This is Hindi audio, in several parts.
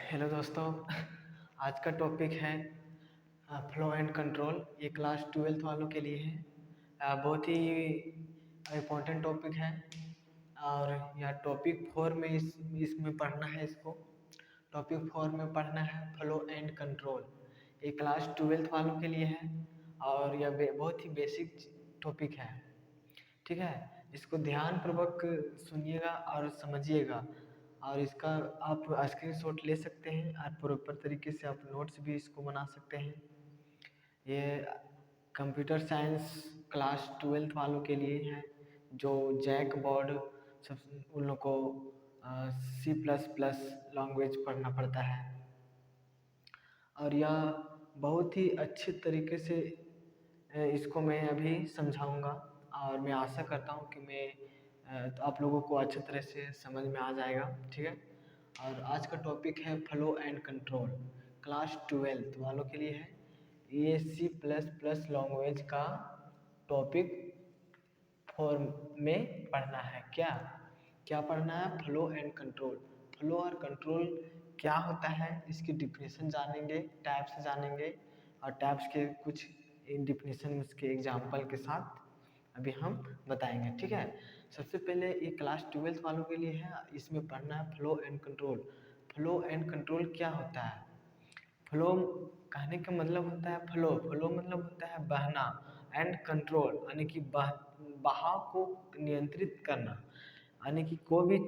हेलो दोस्तों। आज का टॉपिक है फ्लो एंड कंट्रोल। ये क्लास 12th वालों के लिए है। बहुत ही इम्पोर्टेंट टॉपिक है और यह टॉपिक 4 में इसमें पढ़ना है। इसको टॉपिक 4 में पढ़ना है फ्लो एंड कंट्रोल। ये क्लास 12th वालों के लिए है और यह बहुत ही बेसिक टॉपिक है। ठीक है, इसको ध्यानपूर्वक सुनिएगा और समझिएगा और इसका आप स्क्रीनशॉट ले सकते हैं और प्रॉपर तरीके से आप नोट्स भी इसको बना सकते हैं। ये कंप्यूटर साइंस क्लास 12th वालों के लिए है जो जैक बोर्ड सब उन लोग को C++ लैंग्वेज पढ़ना पड़ता है और यह बहुत ही अच्छे तरीके से इसको मैं अभी समझाऊंगा और मैं आशा करता हूँ कि तो आप लोगों को अच्छी तरह से समझ में आ जाएगा। ठीक है, और आज का टॉपिक है flow and control. Class 12th वालों के लिए है। ये C++ लैंग्वेज का टॉपिक 4 में पढ़ना है। क्या क्या पढ़ना है? Flow and control. फ्लो और कंट्रोल क्या होता है, इसकी डिफिनेशन जानेंगे, टाइप्स जानेंगे और टाइप्स के कुछ डिफिनेशन उसके एग्जाम्पल के साथ अभी हम बताएंगे। ठीक है, सबसे पहले ये क्लास 12th वालों के लिए है। इसमें पढ़ना है flow and control. Flow and control क्या होता है? फ्लो कहने का मतलब होता है फ्लो फ्लो मतलब होता है बहना एंड कंट्रोल यानी कि बहाव को नियंत्रित करना। यानी कि कोई भी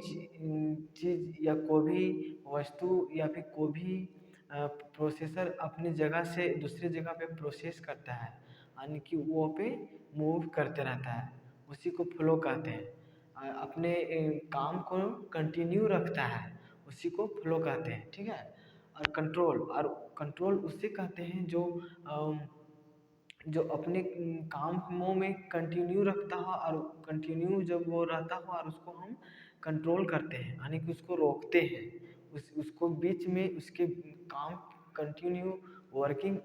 चीज़ या कोई भी वस्तु या फिर कोई भी प्रोसेसर अपनी जगह से दूसरी जगह पे प्रोसेस करता है यानी कि वो पे मूव करते रहता है, उसी को फ्लो कहते हैं। अपने काम को कंटिन्यू रखता है, उसी को फ्लो कहते हैं। ठीक है, और कंट्रोल उससे कहते हैं जो अपने कामों में कंटिन्यू रखता हो और कंटिन्यू जब वो रहता हो और उसको हम कंट्रोल करते हैं यानी कि उसको रोकते हैं। उसको बीच में उसके काम कंटिन्यू वर्किंग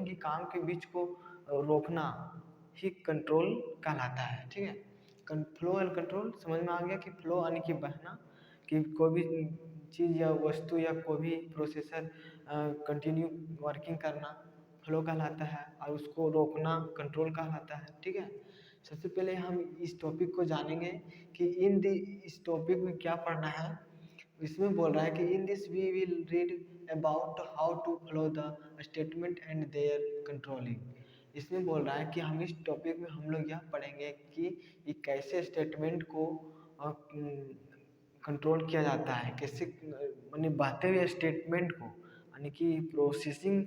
के काम के बीच को रोकना ही कंट्रोल कहलाता है। ठीक है, फ्लो एंड कंट्रोल समझ में आ गया कि फ्लो यानी कि बहना, कि कोई भी चीज़ या वस्तु या कोई भी प्रोसेसर कंटिन्यू वर्किंग करना फ्लो कहलाता है और उसको रोकना कंट्रोल कहलाता है। ठीक है, सबसे पहले हम इस टॉपिक को जानेंगे कि इस टॉपिक में क्या पढ़ना है। इसमें बोल रहा है कि in this we will read about how to flow the statement and there controlling. इसमें बोल रहा है कि हम इस टॉपिक में हम लोग यह पढ़ेंगे कि ये कैसे स्टेटमेंट को कंट्रोल किया जाता है, कैसे माने बहते हुए स्टेटमेंट को यानी कि प्रोसेसिंग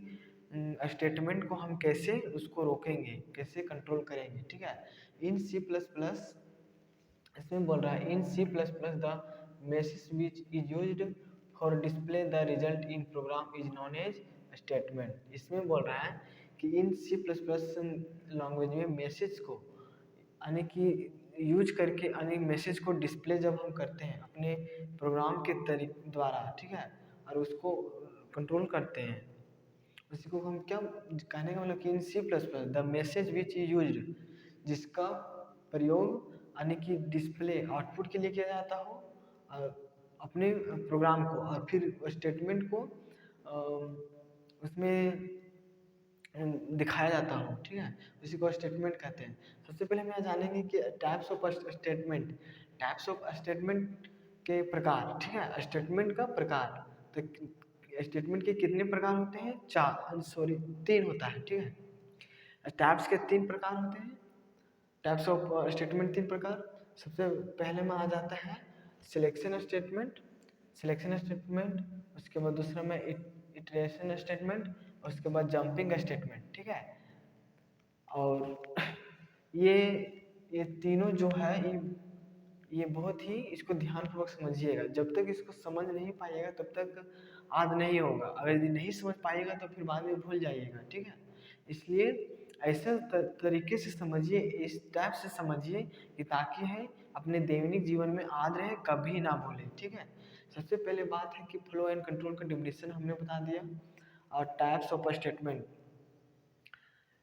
स्टेटमेंट को हम कैसे उसको रोकेंगे, कैसे कंट्रोल करेंगे। ठीक है, इन C++ इसमें बोल रहा है in C++ the message which is used for display the result in program is known as statement. इसमें बोल रहा है कि इन C++ लैंग्वेज में मैसेज को यानी कि यूज करके यानी मैसेज को डिस्प्ले जब हम करते हैं अपने प्रोग्राम के द्वारा, ठीक है, और उसको कंट्रोल करते हैं, उसी को हम क्या कहने का मतलब कि in C++ the message which is used, जिसका प्रयोग यानी कि डिस्प्ले आउटपुट के लिए किया जाता हो अपने प्रोग्राम को और फिर स्टेटमेंट को उसमें दिखाया जाता हो। ठीक है, उसी को स्टेटमेंट कहते हैं। सबसे पहले हम यहाँ जानेंगे कि टाइप्स ऑफ स्टेटमेंट के प्रकार। ठीक है, स्टेटमेंट का प्रकार, तो स्टेटमेंट के कितने प्रकार होते हैं? 3 होता है। ठीक है, टाइप्स के 3 प्रकार होते हैं। टाइप्स ऑफ स्टेटमेंट 3 प्रकार। सबसे पहले में आ जाता है सिलेक्शन स्टेटमेंट, उसके बाद दूसरा में इटरेशन स्टेटमेंट, उसके बाद जंपिंग स्टेटमेंट। ठीक है, और ये तीनों जो है ये बहुत ही इसको ध्यानपूर्वक समझिएगा। जब तक इसको समझ नहीं पाइएगा तब तक याद नहीं होगा, अगर यदि नहीं समझ पाइएगा तो फिर बाद में भूल जाइएगा। ठीक है, इसलिए ऐसे तरीके से समझिए, इस टाइप से समझिए कि ताकि है अपने दैनिक जीवन में याद रहे, कभी ना भूलें। ठीक है, सबसे पहले बात है कि फ्लो एंड कंट्रोल का डेफिनेशन हमने बता दिया और टाइप्स ऑफ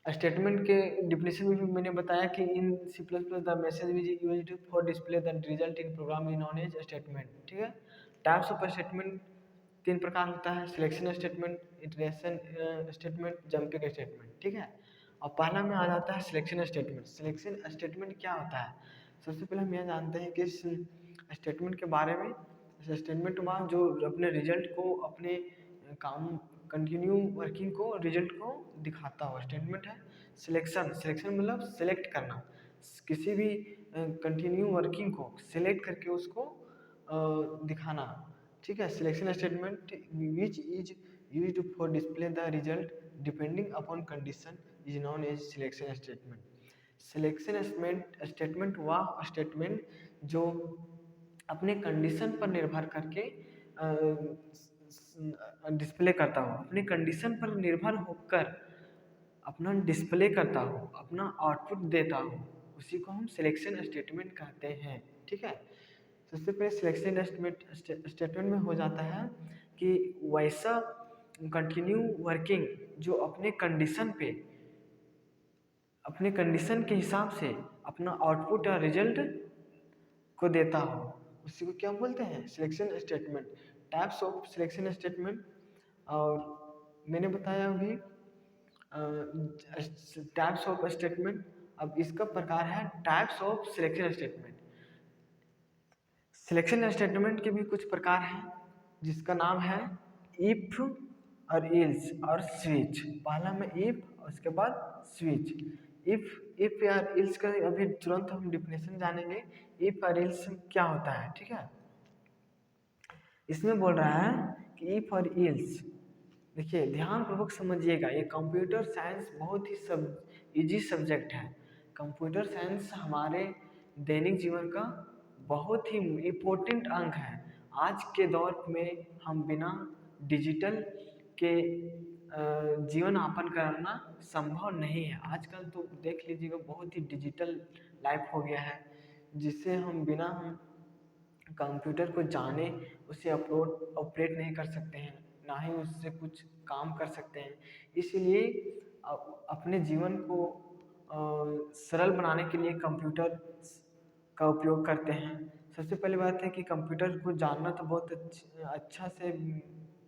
स्टेटमेंट के डिफिनेशन में भी मैंने बताया कि in C++ the message which is used for display the result in program is known as statement. ठीक है, टाइप्स ऑफ स्टेटमेंट तीन प्रकार होता है, selection statement, iteration statement, jumping statement, ठीक है। और पहला में आ जाता है सिलेक्शन स्टेटमेंट। सिलेक्शन स्टेटमेंट क्या होता है? सबसे पहले हम यह जानते हैं कि इस स्टेटमेंट के बारे में। स्टेटमेंट वहाँ जो अपने रिजल्ट को, अपने काम, कंटिन्यू वर्किंग को, रिजल्ट को दिखाता हो, स्टेटमेंट है। सिलेक्शन, सिलेक्शन मतलब सेलेक्ट करना, किसी भी कंटिन्यू वर्किंग को सिलेक्ट करके उसको दिखाना, ठीक है। Selection statement which is used for display the result depending upon condition is known as selection statement. Selection statement वह स्टेटमेंट जो अपने कंडीशन पर निर्भर करके डिस्प्ले करता हो, अपने कंडीशन पर निर्भर होकर अपना डिस्प्ले करता हो, अपना आउटपुट देता हो, उसी को हम सिलेक्शन स्टेटमेंट कहते हैं, ठीक है। सबसे पहले सिलेक्शन स्टेटमेंट में हो जाता है कि वैसा कंटिन्यू वर्किंग जो अपने कंडीशन पे, अपने कंडीशन के हिसाब से अपना आउटपुट या रिजल्ट को देता हो, उसी को क्या बोलते हैं? Selection statement. Types of selection statement, और मैंने बताया अभी टाइप्स ऑफ स्टेटमेंट। अब इसका प्रकार है types of selection statement. Selection statement के भी कुछ प्रकार हैं, जिसका नाम है इफ और इल्स और स्विच। पहला में इफ, उसके बाद स्विच। इफ या इल्स का अभी तुरंत हम डिफिनेशन जानेंगे। इफ और इल्स क्या होता है, ठीक है। इसमें बोल रहा है कि इफ और इल्स, देखिए ध्यान पूर्वक समझिएगा, ये कंप्यूटर साइंस बहुत ही इजी सब्जेक्ट है। कंप्यूटर साइंस हमारे दैनिक जीवन का बहुत ही इम्पोर्टेंट अंग है। आज के दौर में हम बिना डिजिटल के जीवन यापन करना संभव नहीं है। आजकल तो देख लीजिएगा बहुत ही डिजिटल लाइफ हो गया है, जिससे हम बिना कंप्यूटर को जाने उसे ऑपरेट नहीं कर सकते हैं, ना ही उससे कुछ काम कर सकते हैं। इसलिए अपने जीवन को सरल बनाने के लिए कंप्यूटर का उपयोग करते हैं। सबसे पहली बात है कि कंप्यूटर को जानना तो बहुत अच्छा से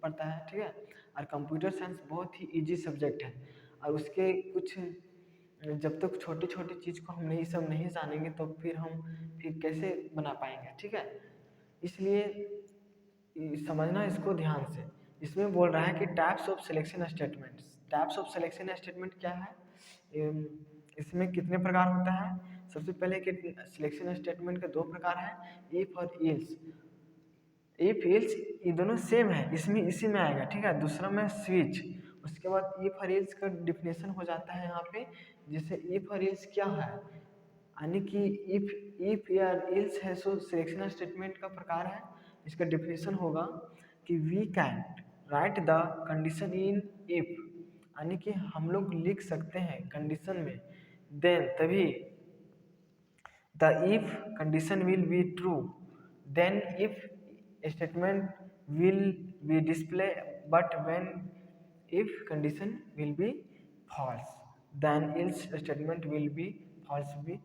पड़ता है, ठीक है। और कंप्यूटर साइंस बहुत ही इजी सब्जेक्ट है, और उसके कुछ जब तक छोटी छोटी चीज़ को हम नहीं सब नहीं जानेंगे तो फिर कैसे बना पाएंगे, ठीक है। इसलिए समझना इसको ध्यान से। इसमें बोल रहा है कि types of selection statement. Types of selection statement क्या है? इसमें कितने प्रकार होता है? सबसे पहले कि सिलेक्शन स्टेटमेंट के दो प्रकार हैं, इफ और इल्स। इफ इल्स ये दोनों सेम है, इसमें इसी में आएगा, ठीक है। दूसरा में स्विच। उसके बाद इफ और इल्स का डिफिनेशन हो जाता है यहाँ पे। जैसे इफ और इल्स क्या है, यानी कि इफ या इल्स है सो सिलेक्शन स्टेटमेंट का प्रकार है। इसका डिफिनेशन होगा कि we can write the condition in if, यानी कि हम लोग लिख सकते हैं कंडीशन में, देन तभी the if condition will be true, then if statement will be display, but when if condition will be false, then else statement will be false be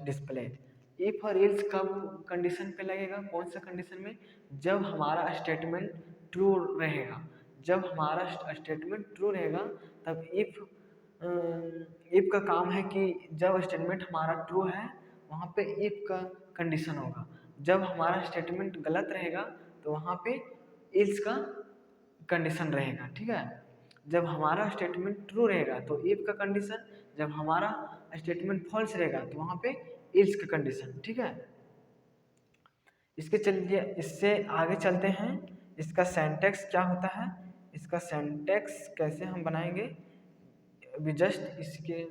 displayed। if और else कब कंडीशन पे लगेगा? कौन सा कंडीशन में? जब हमारा स्टेटमेंट ट्रू रहेगा। जब हमारा स्टेटमेंट ट्रू रहेगा तब इफ का काम है कि जब स्टेटमेंट हमारा ट्रू है वहाँ पे इफ का कंडीशन होगा। जब हमारा स्टेटमेंट गलत रहेगा तो वहाँ पे इल्स का कंडीशन रहेगा, ठीक है। जब हमारा स्टेटमेंट ट्रू रहेगा तो इफ का कंडीशन, जब हमारा स्टेटमेंट फॉल्स रहेगा तो वहाँ पे इल्स का कंडीशन, ठीक है। इससे आगे चलते हैं। इसका सिंटैक्स क्या होता है, इसका सिंटैक्स कैसे हम बनाएंगे, अभी जस्ट इसके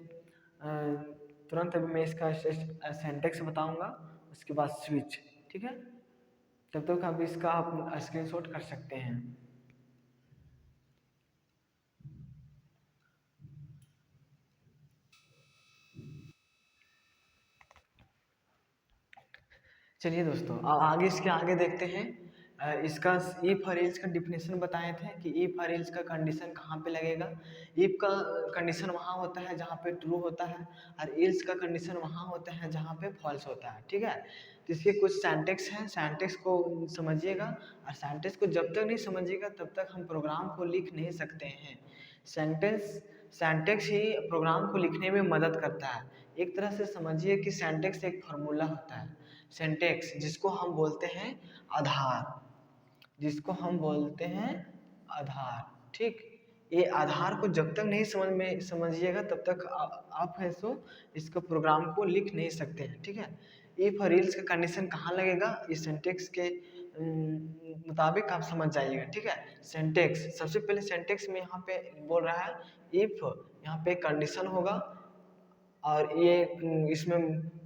तुरंत अभी मैं इसका सिंटैक्स बताऊंगा, उसके बाद स्विच, ठीक है। तब तक आप इसका आप स्क्रीनशॉट कर सकते हैं। चलिए दोस्तों, अब आगे इसके आगे देखते हैं। इसका इफ और एल्स का डिफिनेशन बताए थे कि इफ और एल्स का कंडीशन कहाँ पे लगेगा। इफ का कंडीशन वहाँ होता है जहाँ पे ट्रू होता है, और एल्स का कंडीशन वहाँ होता है जहाँ पे फॉल्स होता है। ठीक है, तो इसके कुछ सिंटैक्स हैं, सिंटैक्स को समझिएगा, और सिंटैक्स को जब तक नहीं समझिएगा तब तक हम प्रोग्राम को लिख नहीं सकते हैं। सिंटैक्स ही प्रोग्राम को लिखने में मदद करता है। एक तरह से समझिए कि सिंटैक्स एक फार्मूला होता है। सिंटैक्स जिसको हम बोलते हैं आधार, जिसको हम बोलते हैं आधार। ठीक, ये आधार को जब तक नहीं समझिएगा तब तक आप है सो इसको प्रोग्राम को लिख नहीं सकते हैं। ठीक है, इफ और एल्स का कंडीशन कहाँ लगेगा, इस सिंटैक्स के मुताबिक आप समझ जाइएगा। ठीक है, सिंटैक्स सबसे पहले सिंटैक्स में यहाँ पे बोल रहा है इफ, यहाँ पे कंडीशन होगा, और ये इसमें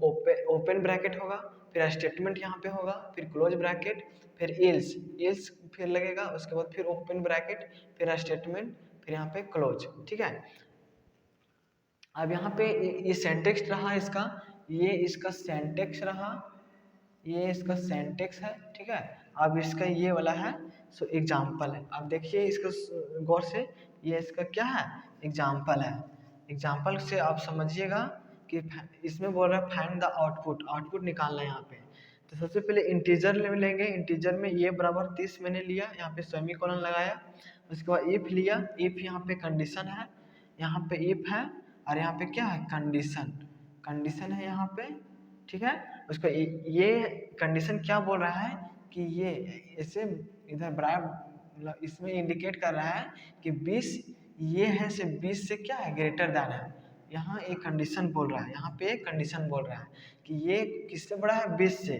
ओपन ब्रैकेट होगा, फिर स्टेटमेंट यहाँ पे होगा, फिर क्लोज ब्रैकेट, फिर एल्स, एल्स फिर लगेगा, उसके बाद फिर ओपन ब्रैकेट, फिर स्टेटमेंट, फिर यहाँ पे क्लोज। ठीक है, अब यहाँ पे ये सिंटैक्स रहा इसका, ये इसका सिंटैक्स रहा, ये इसका सिंटैक्स है। ठीक है, अब इसका ये वाला है सो एग्जाम्पल है। अब देखिए इसको गौर से, ये इसका क्या है, एग्जाम्पल है। एग्जाम्पल से आप समझिएगा कि इसमें बोल रहा है फाइंड द आउटपुट, आउटपुट निकालना है यहाँ पे। तो सबसे पहले इंटीजर लेंगे, इंटीजर में ये बराबर 30 मैंने लिया, यहाँ पे सेमीकोलन लगाया, उसके बाद इफ लिया, इफ यहाँ पे कंडीशन है, यहाँ पे इफ है, और यहाँ पे क्या है कंडीशन, कंडीशन है यहाँ पे। ठीक है, उसका ये कंडीशन क्या बोल रहा है कि ये इसे इधर बराबर इसमें इंडिकेट कर रहा है कि 20 ये है से 20 से क्या है ग्रेटर दैन है। यहाँ एक कंडीशन बोल रहा है, यहाँ पे एक कंडीशन बोल रहा है कि ये किससे बड़ा है, 20 से।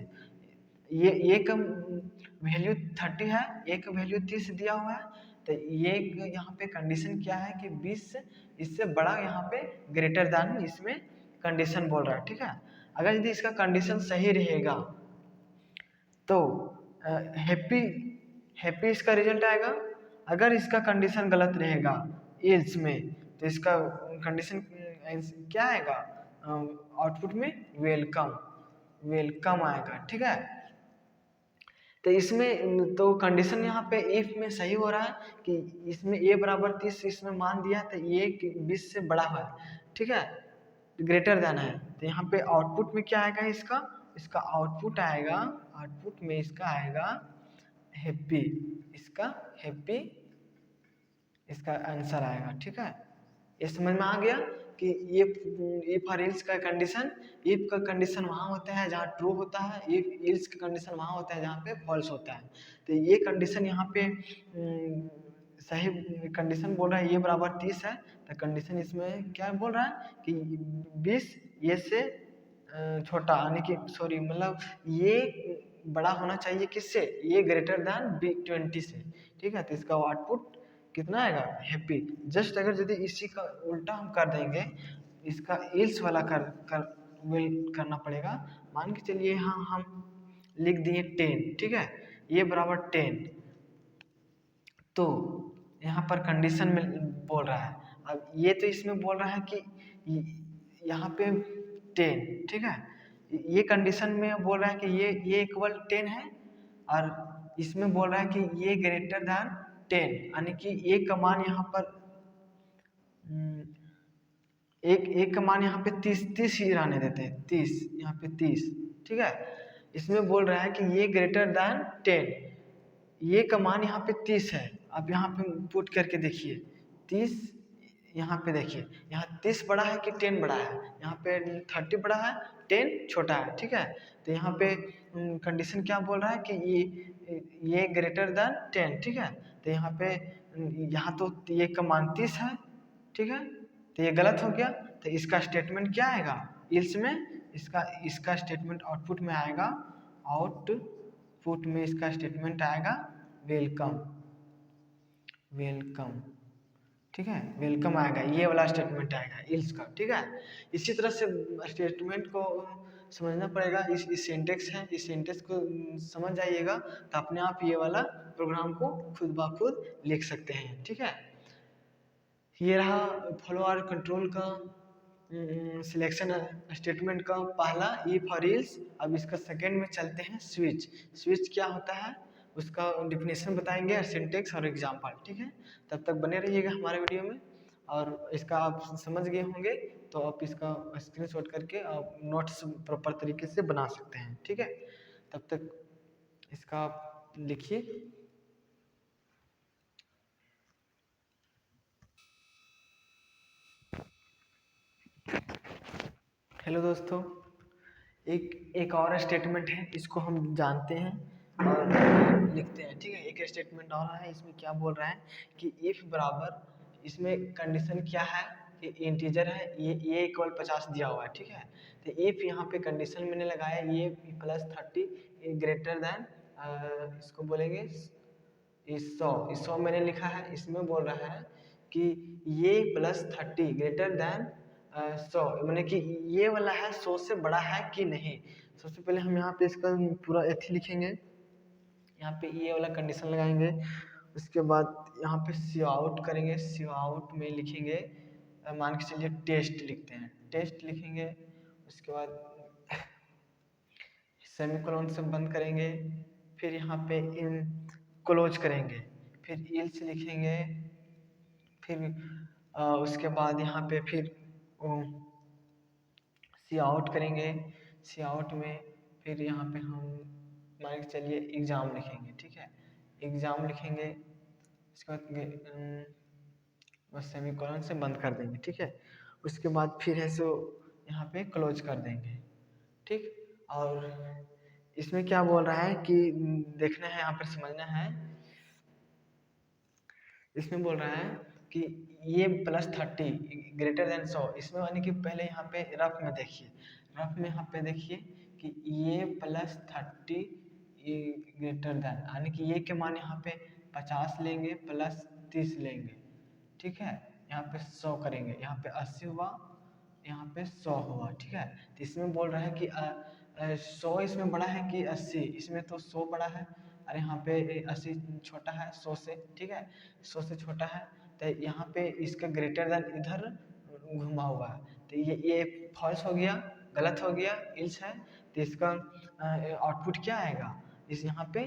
ये का वैल्यू 30 है, एक वैल्यू 30 दिया हुआ है, तो ये यहाँ पे कंडीशन क्या है कि 20 से इससे बड़ा यहाँ पे ग्रेटर दैन इसमें कंडीशन बोल रहा है। ठीक है, अगर यदि इसका कंडीशन सही रहेगा तो हैप्पी हैप्पी इसका रिजल्ट आएगा। अगर इसका कंडीशन गलत रहेगा एल्स में, तो इसका कंडीशन क्या आएगा, आउटपुट में वेलकम, वेलकम आएगा। ठीक है, तो इसमें तो कंडीशन यहाँ पे इफ में सही हो रहा है कि इसमें a बराबर 30 इसमें मान दिया तो ये 20 से बड़ा है। ठीक है, ग्रेटर देन है, तो यहाँ पे आउटपुट में क्या आएगा इसका, इसका आउटपुट आएगा, आउटपुट में इसका आएगा हैप्पी, इसका हैप्पी इसका आंसर आएगा। ठीक है, ये समझ में आ गया कि ये इफ और एल्स का कंडीशन, इफ का कंडीशन वहाँ होता है जहाँ ट्रू होता है, इफ एल्स का कंडीशन वहाँ होता है जहाँ पे फॉल्स होता है। तो ये कंडीशन यहाँ पे सही कंडीशन बोल रहा है ये बराबर 30 है, तो कंडीशन इसमें क्या बोल रहा है कि 20 ये से छोटा, यानी कि सॉरी मतलब ये बड़ा होना चाहिए किससे, ये ग्रेटर दैन 20 से। ठीक है, तो इसका आउटपुट कितना आएगा, हैप्पी। जस्ट अगर यदि इसी का उल्टा हम कर देंगे, इसका एल्स वाला विल करना पड़ेगा। मान के चलिए यहाँ हम लिख दिए 10। ठीक है, ये बराबर 10, तो यहाँ पर कंडीशन में बोल रहा है, अब ये तो इसमें बोल रहा है कि यहाँ पे 10। ठीक है, ये कंडीशन में बोल रहा है कि ये इक्वल 10 है, और इसमें बोल रहा है कि ये ग्रेटर दैन 10, यानी कि एक का मान यहाँ पर एक का मान यहाँ पे 30 ही रहने देते हैं, 30 यहाँ पे 30। ठीक है, इसमें बोल रहा है कि ये ग्रेटर दैन 10, ये का मान यहाँ पे 30 है। अब यहाँ पे पुट करके देखिए 30, यहाँ पे देखिए यहाँ 30 बड़ा है कि 10 बड़ा है, यहाँ पे 30 बड़ा है 10 छोटा है। ठीक है, तो यहाँ पे कंडीशन क्या बोल रहा है कि ये ग्रेटर दैन 10। ठीक है, तो यहाँ पे यहाँ तो ये का मान 30 है। ठीक है, तो ये गलत हो गया, तो इसका स्टेटमेंट क्या आएगा इल्स में, इसका स्टेटमेंट आउटपुट में आएगा, आउटपुट में इसका स्टेटमेंट आएगा वेलकम, वेलकम। ठीक है, वेलकम आएगा, ये वाला स्टेटमेंट आएगा इल्स का। ठीक है, इसी तरह से स्टेटमेंट को समझना पड़ेगा। इस सिंटेक्स है, इस सिंटेक्स को समझ जाइएगा तो अपने आप ये वाला प्रोग्राम को खुद ब खुद लिख सकते हैं। ठीक है, ये रहा फॉलो और कंट्रोल का सिलेक्शन स्टेटमेंट का पहला इफ और एल्स। अब इसका सेकंड में चलते हैं स्विच। स्विच क्या होता है, उसका डिफिनेशन बताएंगे, सिंटेक्स और एग्जाम्पल। ठीक है, तब तक बने रहिएगा हमारे वीडियो में। और इसका आप समझ गए होंगे तो आप इसका स्क्रीनशॉट करके आप नोट्स प्रॉपर तरीके से बना सकते हैं। ठीक है, तब तक इसका आप लिखिए। हेलो दोस्तों, एक और स्टेटमेंट है, इसको हम जानते हैं और लिखते हैं। ठीक है, एक स्टेटमेंट और है, इसमें क्या बोल रहा है कि इफ बराबर, इसमें कंडीशन क्या है कि इंटीजर है, ये इक्वल 50 दिया हुआ है। ठीक है, तो इफ यहाँ पे कंडीशन मैंने लगाया ये +30 ग्रेटर देन, इसको बोलेंगे इस 100 मैंने लिखा है। इसमें बोल रहा है कि ये +30 ग्रेटर देन 100, मैंने कि ये वाला है 100 से बड़ा है कि नहीं। सबसे पहले हम यहाँ पे इसका पूरा एथी लिखेंगे, यहाँ पे ये वाला कंडीशन लगाएंगे। उसके बाद यहाँ पे सी आउट करेंगे, सी आउट में लिखेंगे, मान के चलिए टेस्ट लिखते हैं, टेस्ट लिखेंगे। उसके बाद सेमीकोलन से बंद करेंगे, फिर यहाँ पे इन क्लोज करेंगे, फिर इल्स लिखेंगे, फिर उसके बाद यहाँ पे फिर सी आउट करेंगे। सी आउट में फिर यहाँ पे हम मान के चलिए एग्ज़ाम लिखेंगे। ठीक है, एग्ज़ाम लिखेंगे, उसके बाद बस सेमीकोलन से बंद कर देंगे। ठीक है, उसके बाद फिर है सो यहाँ पे क्लोज कर देंगे। ठीक, और इसमें क्या बोल रहा है कि देखना है, यहाँ पर समझना है। इसमें बोल रहा है कि ये +30 ग्रेटर देन 100, इसमें यानी कि पहले यहाँ पे रफ में देखिए, रफ में यहाँ पे देखिए कि ये +30 ग्रेटर देन, यानी कि ये के मान यहाँ पे 50 लेंगे +30 लेंगे। ठीक है, यहाँ पे 100 करेंगे, यहाँ पे 80 हुआ, यहाँ पे 100 हुआ। ठीक है, तो इसमें बोल रहा है कि 100 इसमें बड़ा है कि 80, इसमें तो 100 बड़ा है, और यहाँ पे 80 छोटा है 100 से। ठीक है, 100 से छोटा है, तो यहाँ पे इसका ग्रेटर देन इधर घुमा हुआ है, तो ये फॉल्स हो गया, गलत हो गया, इल्स है। तो इसका आउटपुट क्या आएगा, इस यहाँ पे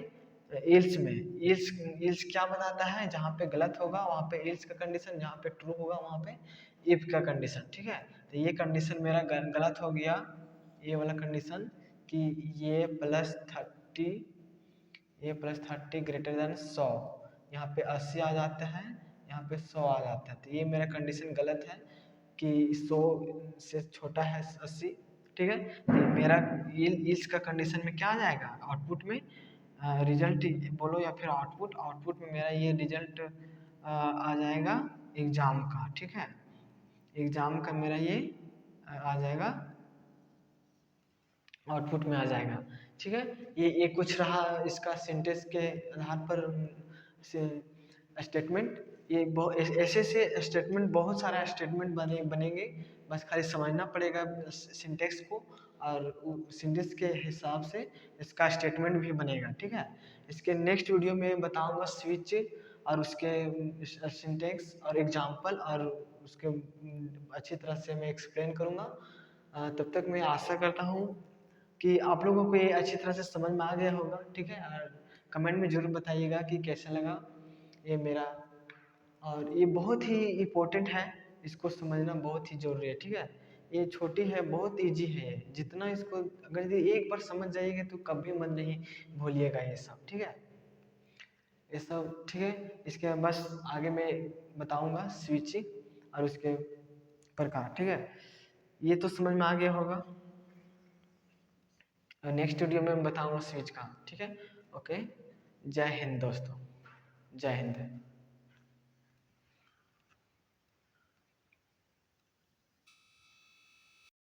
इल्स में, इल्स क्या बताता है, जहाँ पे गलत होगा वहाँ पे इल्स का कंडीशन, जहाँ पे ट्रू होगा वहाँ पे इफ का कंडीशन। ठीक है, तो ये कंडीशन मेरा गलत हो गया, ये वाला कंडीशन कि ये +30, ये +30 ग्रेटर देन 100, यहाँ पे 80 आ जाता है, यहाँ पे 100 आ जाता है, तो ये मेरा कंडीशन गलत है कि 100 से छोटा है 80। ठीक है, तो मेरा इल्स का कंडीशन में क्या आ जाएगा, आउटपुट में रिजल्ट बोलो या फिर आउटपुट, आउटपुट में मेरा ये रिजल्ट आ जाएगा एग्ज़ाम का। ठीक है, एग्ज़ाम का मेरा ये आ जाएगा, आउटपुट में आ जाएगा। ठीक है, ये कुछ रहा इसका सिंटेक्स के आधार पर स्टेटमेंट। ये ऐसे ऐसे स्टेटमेंट, बहुत सारा स्टेटमेंट बनेंगे, बस खाली समझना पड़ेगा सिंटेक्स को, और सिंटेक्स के हिसाब से इसका स्टेटमेंट भी बनेगा। ठीक है, इसके नेक्स्ट वीडियो में बताऊंगा स्विच और उसके सिंटेक्स और एग्जाम्पल, और उसके अच्छी तरह से मैं एक्सप्लेन करूँगा। तब तक मैं आशा करता हूँ कि आप लोगों को ये अच्छी तरह से समझ में आ गया होगा। ठीक है, और कमेंट में ज़रूर बताइएगा कि कैसा लगा ये मेरा, और ये बहुत ही इम्पोर्टेंट है, इसको समझना बहुत ही ज़रूरी है। ठीक है, ये छोटी है, बहुत इजी है, जितना इसको अगर यदि एक बार समझ जाइएगा तो कभी मन नहीं भूलिएगा ये सब। ठीक है, ये सब। ठीक है, इसके बस आगे मैं बताऊंगा स्विचिंग और उसके प्रकार। ठीक है, ये तो समझ में आ गया होगा, नेक्स्ट वीडियो में मैं बताऊंगा स्विच का। ठीक है, ओके, जय हिंद दोस्तों, जय हिंद।